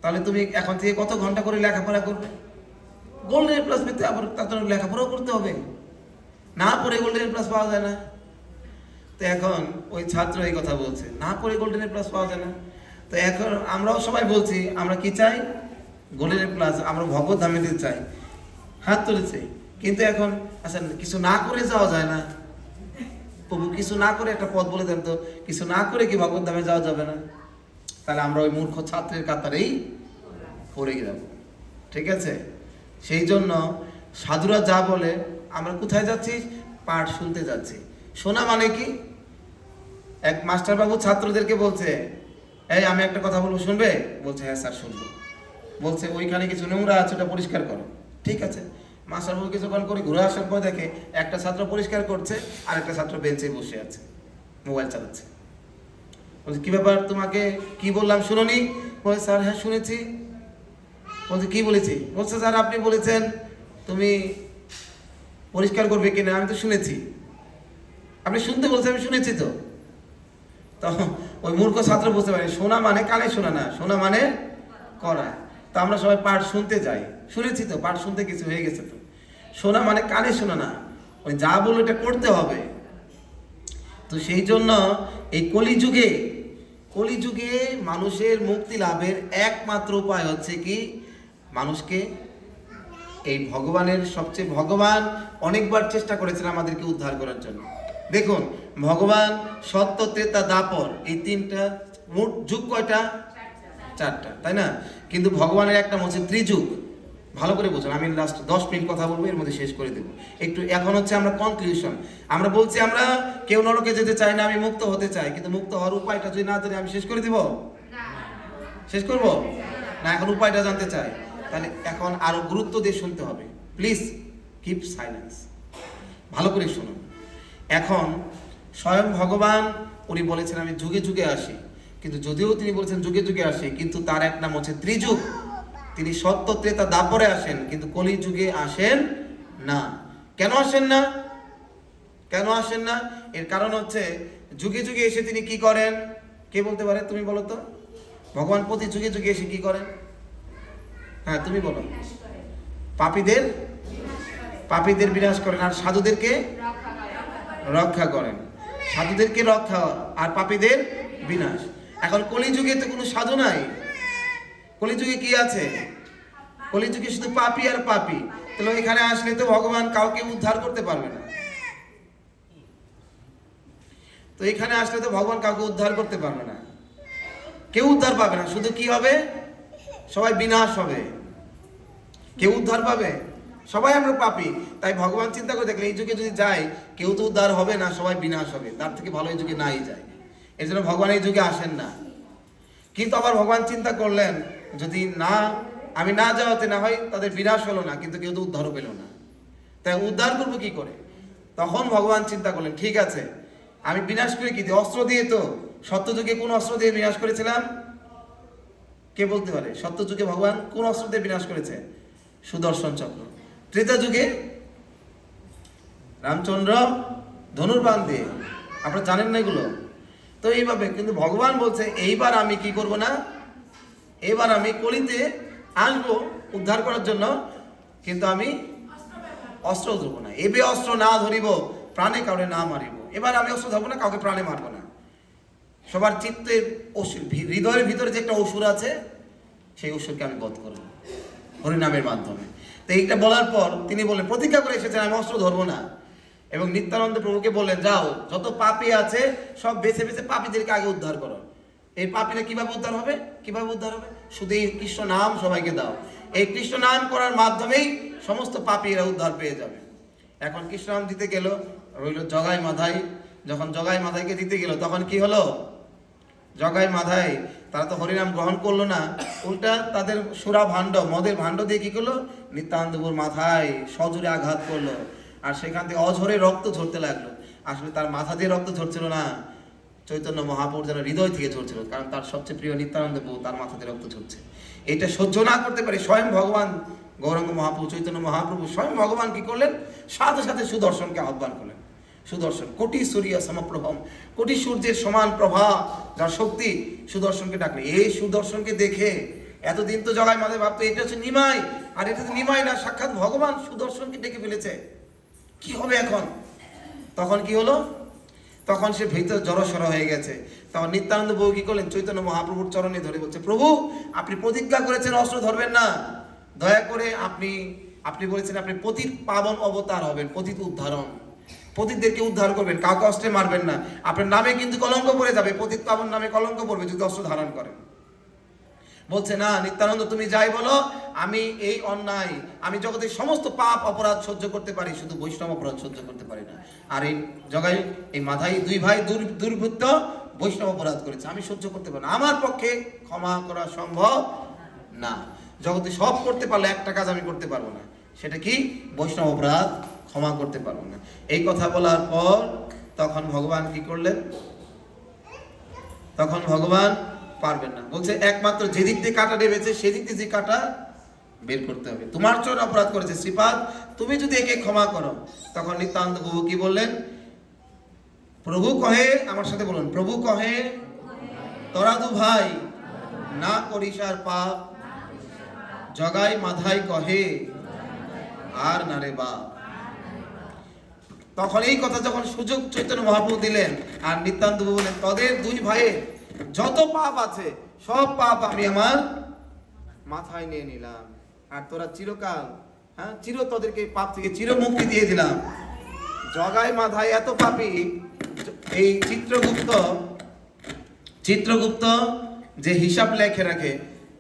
তাহলে তুমি এখন থেকে কত ঘন্টা করে লেখাপড়া করবে? গোল্ডেন এ প্লাস পেতে আবার তার জন্য লেখাপড়াও করতে হবে, না পড়ে গোল্ডেন এ প্লাস পাওয়া যায় না। তো এখন ওই ছাত্র এই কথা বলছে, না পড়ে গোল্ডেন এ প্লাস পাওয়া যায় না। তো এখন আমরাও সবাই বলছি আমরা কি চাই? গোল্ডেন এ প্লাস, আমরা ভগবত ধামে দিতে চাই, হাত তুলেছে। কিন্তু এখন আচ্ছা, কিছু না করে যাওয়া যায় না? প্রভু কিছু না করে একটা পথ বলে দেন তো, কিছু না করে কি ভগবত ধামে যাওয়া যাবে না? তাহলে আমরা ওই মূর্খ ছাত্রের কাতারেই পড়ে যাব। ঠিক আছে? সেই জন্য সাধুরা যা বলে আমরা কোথায় যাচ্ছি? পাঠ শুনতে যাচ্ছি। শোনা মানে কি? এক মাস্টার বাবু ছাত্রদেরকে বলছে, এই আমি একটা কথা বলবো, শুনবে? বলছে হ্যাঁ স্যার শুনবো। বলছে ওইখানে কিছু নোংরা আছে, ওটা পরিষ্কার করো। ঠিক আছে। মাস্টার বাবু কিছুক্ষণ করে ঘুরে আসার পর দেখে একটা ছাত্র পরিষ্কার করছে আর একটা ছাত্র বেঞ্চে বসে আছে, মোবাইল চালাচ্ছে। বলছে কি ব্যাপার, তোমাকে কি বললাম শুনোনি? বলছে স্যার হ্যাঁ শুনেছি। বলছে কি বলেছি? বলছে স্যার আপনি বলেছেন তুমি পরিষ্কার করবে কিনা। আমি তো শুনেছি। আপনি শুনতে বলছেন, আমি শুনেছি তো। তো ওই মূর্খ ছাত্র বুঝতে পারে শোনা মানে কানে শোনা না, শোনা মানে করা। তো আমরা সবাই পাঠ শুনতে যাই, শুনেছি তো, পাঠ শুনতে কিছু হয়ে গেছে তো। শোনা মানে কানে শোনা না, ওই যা বলো এটা করতে হবে। তো সেই জন্য এই কলিযুগে মানুষের মুক্তি লাভের একমাত্র উপায় হচ্ছে কি? মানুষকে এই ভগবানের ভগবান অনেকবার চেষ্টা করেছেন আমাদেরকে উদ্ধার করার জন্য। দেখুন, ভগবান সত্য, ত্রেতা, দ্বাপর, এই তিনটা মোট যুগ কয়টা? চারটা, তাই না? কিন্তু ভগবানের একটা হচ্ছে ত্রিযুগ। ভালো করে বুঝুন, আমি লাস্ট 10 মিনিট কথা বলবো, এর মধ্যে শেষ করে দেবো একটু। এখন হচ্ছে আমরা কনক্লুশন। আমরা বলছি আমরা কেউ নরকে যেতে চাই না, আমি মুক্ত হতে চাই, কিন্তু মুক্ত হওয়ার উপায়টা যদি না জানি আমি শেষ করে দিব? শেষ করব না, এখন উপায়টা জানতে চাই। তাহলে এখন আরো গুরুত্ব দিয়ে শুনতে হবে। প্লিজ কিপ সাইলেন্স, ভালো করে শুনুন। এখন স্বয়ং ভগবান উনি বলেছেন আমি যুগে যুগে আসি, কিন্তু যদিও তিনি বলেছেন যুগে যুগে আসি, কিন্তু তার এক নাম হচ্ছে ত্রিযুগ। তিনি সত্য, ত্রেতা, দ্বাপরে আসেন, কিন্তু কলি যুগে আসেন না। কেন আসেন না? কেন আসেন না? এর কারণ হচ্ছে যুগে যুগে এসে তিনি কি করেন? কে বলতে পারে? তুমি বলো তো। ভগবান প্রতি যুগে যুগে এসে কি করেন? হ্যাঁ তুমি বলো। পাপীদের বিনাশ করেন আর সাধুদেরকে রক্ষা করেন। সাধুদেরকে রক্ষা আর পাপীদের বিনাশ। এখন কলিযুগে তো কোনো সাধু নাই। কলিযুগে কি আছে? কলিযুগে শুধু পাপী আর পাপী। তাহলে এখানে আসলে তো ভগবান কাউকে উদ্ধার করতে পারবে না। তো এখানে আসলে তো ভগবান কাউকে উদ্ধার করতে পারবে না, কেউ উদ্ধার পাবে না। শুধু কি হবে? সবাই বিনাশ হবে, কেউ উদ্ধার পাবে? সবাই আমরা পাপী। তাই ভগবান চিন্তা করে দেখলে এই যুগে যদি যাই কেউ তো উদ্ধার হবে না, সবাই বিনাশ হবে, তার থেকে ভালো এই যুগে নাই যায়। এর জন্য ভগবান এই যুগে আসেন না। কিন্তু আবার ভগবান চিন্তা করলেন যদি না আমি না যাওয়াতে না হয় তাদের বিনাশ হলো না, কিন্তু কেউ তো উদ্ধারও পেল না, তাই উদ্ধার করবো কি করে? তখন ভগবান চিন্তা করলেন ঠিক আছে আমি বিনাশ করে কি দিয়ে? অস্ত্র দিয়ে। তো সত্যযুগে কোন অস্ত্র দিয়ে বিনাশ করেছিলাম? কে বলতে পারে? সত্যযুগে ভগবান কোন অস্ত্র দিয়ে বিনাশ করেছে? সুদর্শন চক্র। ত্রেতা যুগে রামচন্দ্র ধনুর্বাণ দিয়ে। আপনারা জানেন না এগুলো? তো এইভাবে কিন্তু ভগবান বলছে এইবার আমি কি করব না, এবার আমি কলিতে আসবো উদ্ধার করার জন্য, কিন্তু আমি অস্ত্র ধরবো না। এবে অস্ত্র না ধরিব প্রাণে কাউরে না মারিব। এবার আমি অস্ত্র ধরবো না, কাউকে প্রাণে মারবো না। সবার চিত্তের হৃদয়ের ভিতরে যে একটা অসুর আছে সেই অসুরকে আমি বধ করবো। হরিনামের মাধ্যমে। তো এইটা বলার পর তিনি বললেন, প্রতিজ্ঞা করে এসেছেন আমি অস্ত্র ধরবো না, এবং নিত্যানন্দ প্রভুকে বললেন যাও যত পাপী আছে সব বেছে বেছে পাপীদেরকে আগে উদ্ধার করো। এই পাপীরা কিভাবে উদ্ধার হবে? কিভাবে উদ্ধার হবে? শুধু এই কৃষ্ণ নাম সবাইকে দাও। এই কৃষ্ণ নাম করার মাধ্যমেই সমস্ত পাপীরা উদ্ধার পেয়ে যাবে। এখন কৃষ্ণ নাম দিতে গেল, রইল জগাই মাধাই। যখন জগাই মাধাইকে দিতে গেল তখন কি হলো? জগাই মাধাই তারা তো হরিনাম গ্রহণ করলো না, উল্টা তাদের সুরা ভাণ্ড, মদের ভাণ্ড দিয়ে কি করলো? নিত্যানন্দপুর মাথায় সজোরে আঘাত করলো, আর সেখান থেকে অঝরে রক্ত ঝরতে লাগলো। আসলে তার মাথা দিয়ে রক্ত ঝরছিল না, চৈতন্য মহাপ্রভু যেন হৃদয় থেকে ঝরছিল, কারণ তার সবচেয়ে প্রিয় নিত্যানন্দ প্রভু, তার মাথা দিয়ে রক্ত ঝরছে। এটা সহ্য না করতে পারে স্বয়ং ভগবান গৌরাঙ্গ মহাপ্রভু, চৈতন্য মহাপ্রভু স্বয়ং ভগবান কি করলেন? সাথে সাথে সুদর্শনকে আহ্বান করলেন। সুদর্শন কোটি সূর্য সমপ্রভম, কোটি সূর্যের সমান প্রভা যার শক্তি, সুদর্শনকে ডাকলেন। এই সুদর্শনকে দেখে এতদিন তো জগাই মাঝে ভাবতো এটা হচ্ছে নিমাই, আর এটা তো নিমাই না, সাক্ষাৎ ভগবান সুদর্শনকে ডেকে ফেলেছে, কি হবে এখন? তখন কি হলো? তখন সে ভিতর জড়সড় হয়ে গেছে। তখন নিত্যানন্দ প্রভু কি করলেন? চৈতন্য মহাপ্রভুর চরণে ধরে বলছে, প্রভু আপনি প্রতিজ্ঞা করেছেন অস্ত্র ধরবেন না, দয়া করে আপনি বলেছেন আপনি পতিত পাবন অবতার হবেন, পতিত উদ্ধারণ, পতিতদেরকে উদ্ধার করবেন, কাউকে অস্ত্রে মারবেন না। আপনার নামে কিন্তু কলঙ্ক পড়ে যাবে, পতিত পাবন নামে কলঙ্ক পড়বে যদি অস্ত্র ধারণ করেন। বলছে না নিত্যানন্দ তুমি যাই বলো, আমি এই অন্যায়, আমি জগতের সমস্ত পাপ অপরাধ সহ্য করতে পারি, শুধু বৈষ্ণব অপরাধ সহ্য করতে পারি না। আর এই জগাই, এই মাথায় দুই ভাই দুর্বৃত্ত বৈষ্ণব অপরাধ করেছে, আমি সহ্য করতে পারি না, আমার পক্ষে ক্ষমা করা সম্ভব না। জগতে সব করতে পারলে একটা কাজ আমি করতে পারবো না, সেটা কি? বৈষ্ণব অপরাধ ক্ষমা করতে পারবো না। এই কথা বলার পর তখন ভগবান কি করলেন? তখন ভগবান পারবেন না, বলছে একমাত্র যেদিক দিয়ে কাটা নেমেছে সেদিক দিয়ে যে কাটা বের করতে হবে। তোমার চরণ অপরাধ করেছে শ্রীপাদ, তুমি যদি একে ক্ষমা করো। তখন নিত্যানন্দ প্রভু কি বললেন? প্রভু কহে, আমার সাথে বলুন, প্রভু কহে তোরা দু ভাই না করিস আর পাপ, জগাই মাধাই কহে আর না রে বাপ। তখন এই কথা যখন সুযোগ চৈতন্য মহাপ্রভু দিলেন, আর নিত্যানন্দ প্রভু বললেন তোদের দুই ভাইয়ের যত পাপ আছে সব পাপ আমি আমার মাথায় নিয়ে নিলাম, আর তোরা চিরকাল, চির তোদেরকে পাপ থেকে চির মুক্তি দিয়ে দিলাম। জগাই মাধাই এত পাপী, এই চিত্রগুপ্ত যে হিসাব লেখে রাখে,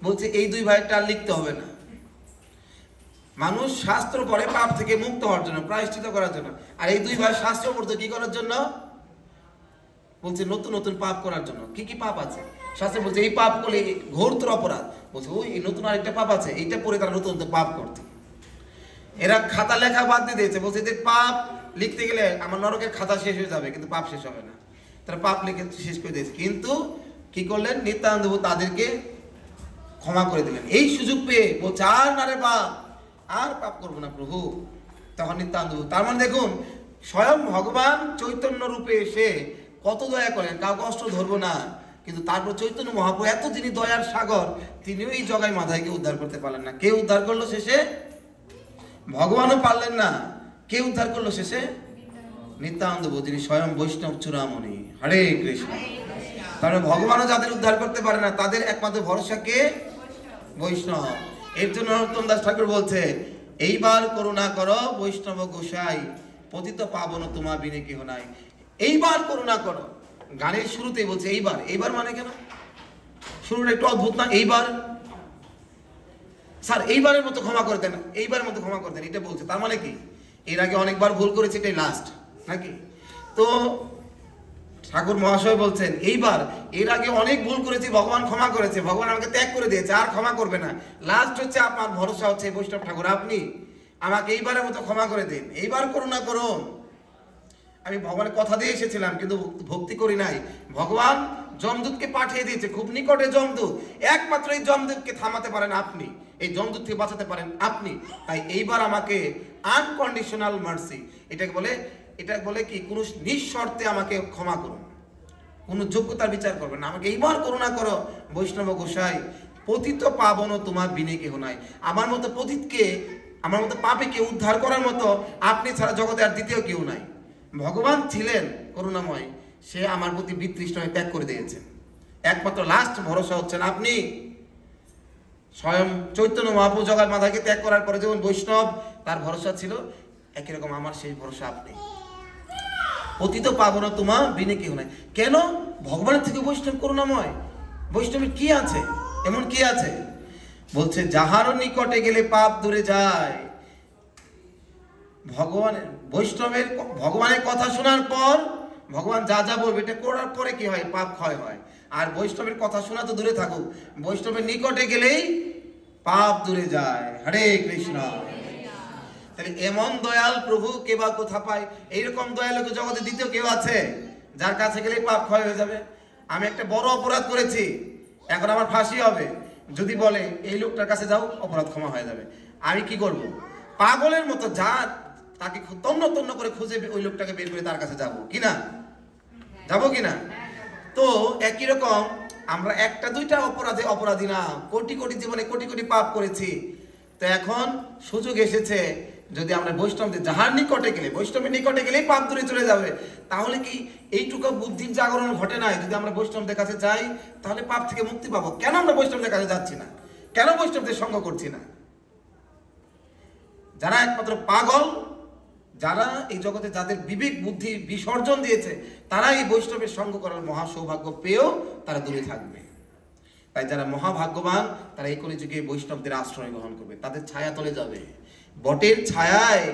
বলছে এই দুই ভাইটা আর লিখতে হবে না। মানুষ শাস্ত্র পড়ে পাপ থেকে মুক্ত হওয়ার জন্য, প্রায়শ্চিত্ত করার জন্য, আর এই দুই ভাই শাস্ত্র পড়তো কি করার জন্য? বলছে নতুন নতুন পাপ করার জন্য। কি কি পাপ আছে শাস্ত্রে বলছে? এই পাপ করলে ঘোরতর অপরাধ। বলছে ওই নতুন আরেকটা পাপ আছে, এইটা পড়ে তারা নতুন নতুন পাপ করতে। এরা খাতা লেখা বাদ দিয়ে দিয়েছে, বলছে যে পাপ লিখতে গেলে আমার নরকের খাতা শেষ হয়ে যাবে, কিন্তু পাপ শেষ হবে না। তারা পাপ লিখে শেষ করে দিয়েছে, কিন্তু কি করলেন? নিত্যানন্দ তাদেরকে ক্ষমা করে দিলেন। এই সুযোগ পেয়ে বলছে আর না রে বাপ, আর পাপ করবো না প্রভু। তখন নিত্যানন্দ, তার মানে দেখুন স্বয়ং ভগবান চৈতন্য রূপে এসে কত দয়া করেন, কাউকে অস্ত্র ধরবো না, কিন্তু তারপর চৈতন্য মহাপ্রভু এত যিনি দয়ার সাগর, তিনিও এই জগাই মাধাইকে উদ্ধার করতে পারলেন না। কে উদ্ধার করলো শেষে? ভগবানও পারলেন না। কে উদ্ধার করলো শেষে? নিত্যানন্দ প্রভু, যিনি স্বয়ং বৈষ্ণব চূড়ামণি। হরে কৃষ্ণ। তারপরে ভগবানও যাদের উদ্ধার করতে পারে না, তাদের একমাত্র ভরসা কে? বৈষ্ণব। এর জন্য নরোত্তম দাস ঠাকুর বলছে, এইবার করুণা করো বৈষ্ণব গোসাই, পতিত পাবন তোমার বিনে কেহ নাই। এইবার করুণা করো। গানের শুরুতেই বলছে এইবার। এইবার মানে কেন? শুরুটা একটু অদ্ভুত না? এইবার স্যার এইবারের মতো ক্ষমা করে দেন, এইবারের মতো ক্ষমা করে দেন, এটা বলছে। তার মানে কি এর আগে অনেকবার ভুল করেছে, এটাই লাস্ট নাকি? তো ঠাকুর মহাশয় বলছেন এইবার, এর আগে অনেক ভুল করেছি, ভগবান ক্ষমা করেছে, ভগবান আমাকে ত্যাগ করে দিয়েছে, আর ক্ষমা করবে না। লাস্ট হচ্ছে আপনার ভরসা হচ্ছে বৈষ্ণব ঠাকুর, আপনি আমাকে এইবারের মতো ক্ষমা করে দিন, এইবার করুণা করুন। আমি ভগবানের কথা দিয়ে এসেছিলাম, কিন্তু ভক্তি করি নাই। ভগবান যমদূতকে পাঠিয়ে দিয়েছে, খুব নিকটে যমদূত, একমাত্র এই যমদূতকে থামাতে পারেন আপনি, এই যমদূত থেকে বাঁচাতে পারেন আপনি। তাই এইবার আমাকে আনকন্ডিশনাল মার্সি, এটাকে বলে কি, কোনো নিঃশর্তে আমাকে ক্ষমা করুন, কোনো যোগ্যতার বিচার করবেন না, আমাকে এইবার করুণা করো বৈষ্ণব গোসাই, পতিত পাবন তোমার বিনে কেহ নাই। আমার মতো পতিতকে, আমার মতো পাপীকে উদ্ধার করার মতো আপনি ছাড়া জগতে আর দ্বিতীয় কেউ নাই। ভগবান ছিলেন করুণাময়, সে আমার প্রতি বিতৃষ্ণ হয়ে ত্যাগ করে দিয়েছেন। একমাত্র লাস্ট ভরসা হচ্ছেন আপনি। স্বয়ং চৈতন্য মহাপ্রভু জগৎ মাতাকে ত্যাগ করার পরে যেমন বৈষ্ণব তার ভরসা ছিল, একই রকম আমার সেই ভরসা আপনি। পতিত পাবন তোমা বিনে কেউ নাই। কেন? ভগবানের থেকে বৈষ্ণব করুণাময়। বৈষ্ণবের কি আছে, এমন কি আছে? বলছে যাহারও নিকটে গেলে পাপ দূরে যায়। ভগবানের কথা শোনার পর ভগবান যা যা বলবে এটা করার পরে কি হয়? পাপ ক্ষয় হয়। আর বৈষ্ণবের কথা শোনা তো দূরে থাকুক, বৈষ্ণবের নিকটে গেলেই পাপ দূরে যায়। হরে কৃষ্ণ। তাহলে এমন দয়াল প্রভু কে বা কোথা পায়? এইরকম দয়ালু জগতে দ্বিতীয় কেউ আছে যার কাছে গেলেই পাপ ক্ষয় হয়ে যাবে? আমি একটা বড় অপরাধ করেছি, এখন আমার ফাঁসি হবে, যদি বলে এই লোকটার কাছে যাও অপরাধ ক্ষমা হয়ে যাবে, আমি কি করব? পাগলের মতো যা তাকে তন্ন তন্ন করে খুঁজে ওই লোকটাকে বের করে তার কাছে যাবো কিনা? যাবো কিনা? তো একই রকম আমরা একটা দুইটা অপরাধে অপরাধী না, কোটি কোটি জীবনে কোটি কোটি পাপ করেছি। তো এখন সুযোগ এসেছে, যদি আমরা বৈষ্ণবদের যাহার নিকটে গেলে, বৈষ্ণবের নিকটে গেলেই পাপ দূরে চলে যাবে, তাহলে কি এইটুকু বুদ্ধির জাগরণ ঘটে নাই? যদি আমরা বৈষ্ণবদের কাছে যাই তাহলে পাপ থেকে মুক্তি পাবো। কেন আমরা বৈষ্ণবদের কাছে যাচ্ছি না? কেন বৈষ্ণবদের সঙ্গ করছি না? যারা একমাত্র পাগল, যারা এই জগতে যাদের বিবেক বুদ্ধি বিসর্জন দিয়েছে, তারা এই বৈষ্ণবের সঙ্গ করার মহা সৌভাগ্য পেয়েও তারা দূরে থাকবে। তাই যারা মহাভাগ্যবান তারা এই কলিযুগে বৈষ্ণবদের আশ্রয় গ্রহণ করবে, তাদের ছায়া তলে যাবে। বটের ছায়ায়,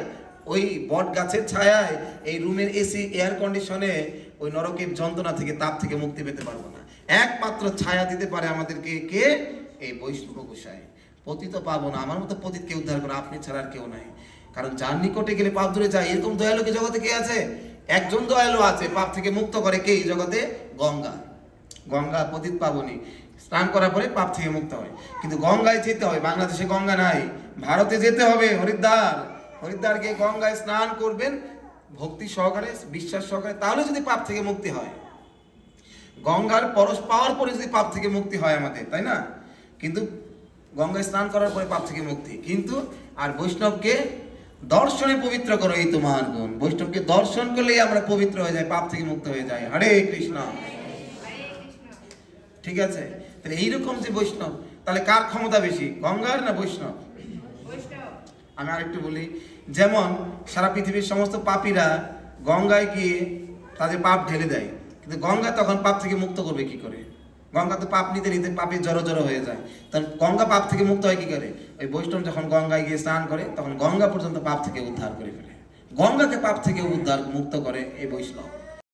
ওই বট গাছের ছায়ায়, এই রুমের এসি এয়ার কন্ডিশনে ওই নরকের যন্ত্রণা থেকে, তাপ থেকে মুক্তি পেতে পারবো না। একমাত্র ছায়া দিতে পারে আমাদেরকে কে? এই বৈষ্ণব গোসাই। পতিত পাবো না, আমার মতো পতিতকে উদ্ধার করে আপনি ছাড়া আর কেউ নাই। কারণ যার নিকটে গেলে পাপ দূরে যায়, এরকম দয়ালু কি জগতে কে আছে? একজন দয়ালু আছে, পাপ থেকে মুক্ত করে। কে এই জগতে? গঙ্গা। গঙ্গা পতিত পাবনি, স্নান করার পরে পাপ থেকে মুক্ত হয়। কিন্তু গঙ্গায় যেতে হয়, বাংলাদেশে গঙ্গা নাই, ভারতে যেতে হবে হরিদ্বার। হরিদ্বার গিয়ে গঙ্গায় স্নান করবেন ভক্তি সহকারে, বিশ্বাস সহকারে, তাহলে যদি পাপ থেকে মুক্তি হয়। গঙ্গার পরশ পাওয়ার পরে যদি পাপ থেকে মুক্তি হয় আমাদের, তাই না? কিন্তু গঙ্গায় স্নান করার পরে পাপ থেকে মুক্তি। কিন্তু আর বৈষ্ণবকে দর্শনে পবিত্র করো, এই তোমার গুণ। বৈষ্ণবকে দর্শন করলেই আমরা পবিত্র হয়ে যাই, পাপ থেকে মুক্ত হয়ে যাই। হরে কৃষ্ণ। ঠিক আছে? তাহলে এইরকম যে বৈষ্ণব, তাহলে কার ক্ষমতা বেশি, গঙ্গার না বৈষ্ণব? আমি আরেকটু বলি, যেমন সারা পৃথিবীর সমস্ত পাপীরা গঙ্গায় গিয়ে তাদের পাপ ঢেলে দেয়, কিন্তু গঙ্গা তখন পাপ থেকে মুক্ত করবে কি করে? গঙ্গা তো পাপ নিতে নিতে পাপে জড়ো জড়ো হয়ে যায়, তখন গঙ্গা পাপ থেকে মুক্ত হয় কি করে? ওই বৈষ্ণব যখন গঙ্গায় গিয়ে স্নান করে তখন গঙ্গা পর্যন্ত পাপ থেকে উদ্ধার করে ফেলে। গঙ্গাকে পাপ থেকে উদ্ধার মুক্ত করে এই বৈষ্ণব।